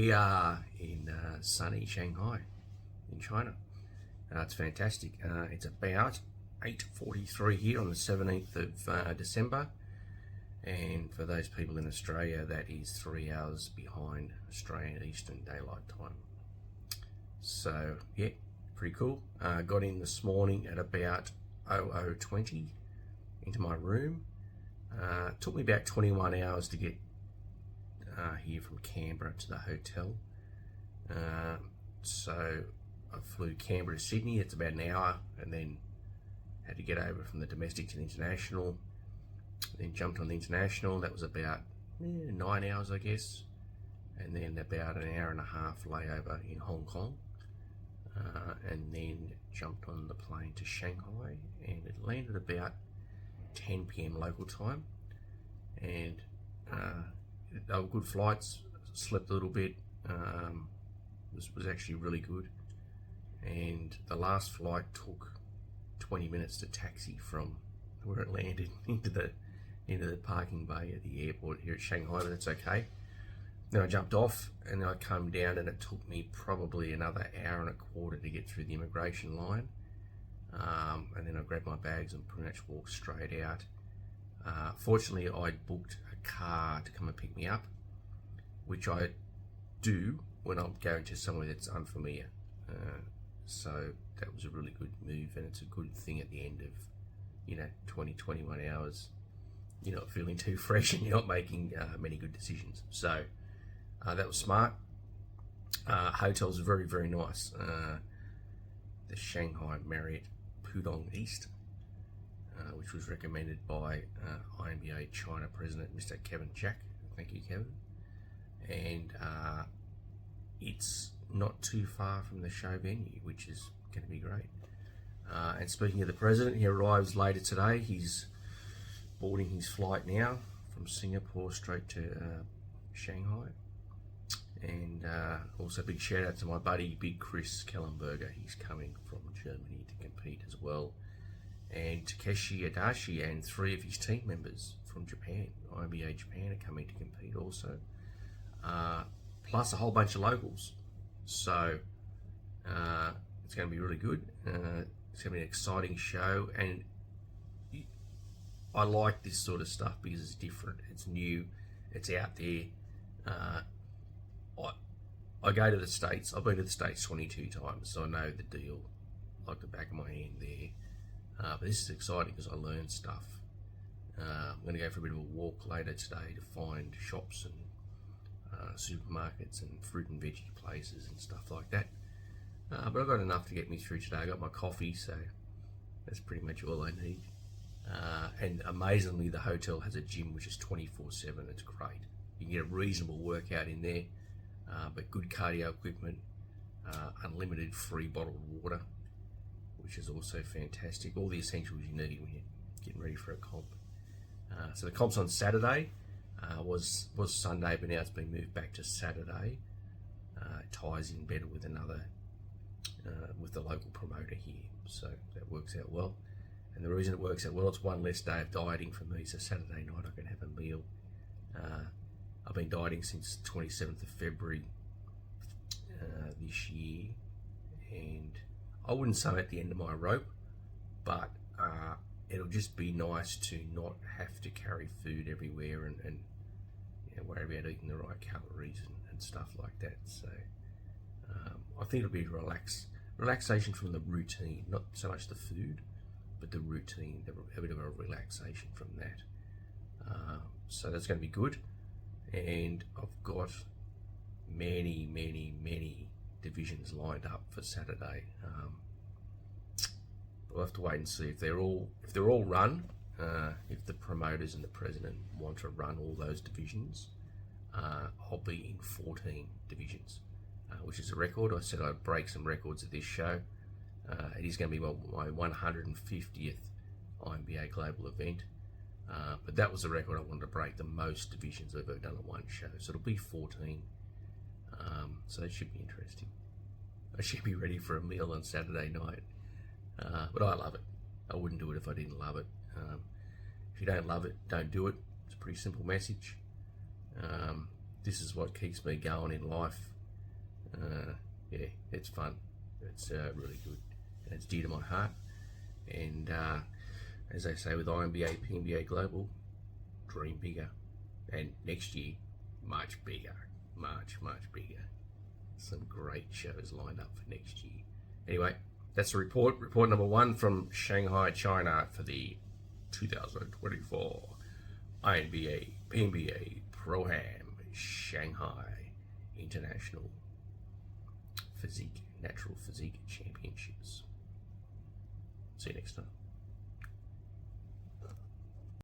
We are in sunny Shanghai in China. It's fantastic. It's about 8:43 here on the 17th of December, and for those people in Australia, that is 3 hours behind Australian Eastern Daylight Time. So yeah, pretty cool. Got in this morning at about 00:20 into my room. Took me about 21 hours to get here from Canberra to the hotel. So I flew Canberra to Sydney. It's about an hour, and then had to get over from the domestic to the international. Then jumped on the international. That was about 9 hours, I guess, and then about an hour and a half layover in Hong Kong, and then jumped on the plane to Shanghai, and it landed about 10 p.m. local time, and they were good flights. Slept a little bit. Was actually really good, and the last flight took 20 minutes to taxi from where it landed into the parking bay at the airport here at Shanghai, but that's okay. Then I jumped off and then I came down, and it took me probably another hour and a quarter to get through the immigration line, and then I grabbed my bags and pretty much walked straight out. Fortunately, I'd booked a car to come and pick me up, which I do when I'm going to somewhere that's unfamiliar. So that was a really good move, and it's a good thing at the end of 21 hours. You're not feeling too fresh and you're not making many good decisions. So that was smart. Hotel's very, very nice. The Shanghai Marriott Pudong East, which was recommended by INBA China President Mr. Kevin Jack. Thank you, Kevin. And it's not too far from the show venue, which is going to be great. And speaking of the president, he arrives later today. He's boarding his flight now from Singapore straight to Shanghai. And also big shout out to my buddy Big Chris Kellenberger. He's coming from Germany to compete as well. And Takeshi Adachi and 3 of his team members from Japan, INBA Japan, are coming to compete also. Plus a whole bunch of locals. So it's going to be really good. It's going to be an exciting show, and I like this sort of stuff because it's different, it's new, it's out there. I go to the States. I've been to the States 22 times, so I know the deal like the back of my hand there. But this is exciting because I learn stuff. I'm going to go for a bit of a walk later today to find shops and supermarkets and fruit and veggie places and stuff like that. But I've got enough to get me through today. I got my coffee, so that's pretty much all I need. And amazingly, the hotel has a gym which is 24/7. It's great. You can get a reasonable workout in there, but good cardio equipment, unlimited free bottled water, which is also fantastic. All the essentials you need when you're getting ready for a comp. So the comp's on Saturday. Was Sunday, but now it's been moved back to Saturday. It ties in better with with the local promoter here, so that works out well. And the reason it works out well, it's one less day of dieting for me. So Saturday night I can have a meal. I've been dieting since 27th of February this year, and I wouldn't say I'm at the end of my rope, but it'll just be nice to not have to carry food everywhere and worry about eating the right calories and stuff like that. So I think it'll be relaxation from the routine, not so much the food, but the routine, a bit of a relaxation from that. So that's going to be good. And I've got many, many, many divisions lined up for Saturday. We'll have to wait and see if they're all run. If the promoters and the president want to run all those divisions, I'll be in 14 divisions, which is a record. I said I'd break some records at this show. It is going to be my 150th INBA global event, but that was the record I wanted to break, the most divisions I've ever done at one show. So it'll be 14. So that should be interesting. I should be ready for a meal on Saturday night. But I love it. I wouldn't do it if I didn't love it. If you don't love it, don't do it. It's a pretty simple message. This is what keeps me going in life. Yeah, it's fun. It's really good, and it's dear to my heart. And as they say with INBA, PNBA Global, dream bigger, and next year, much bigger, much bigger. Some great shows lined up for next year. Anyway, that's the report. Report number 1 from Shanghai, China for the 2024 INBA, PNBA Pro-Am Shanghai International Physique, Natural Physique Championships. See you next time.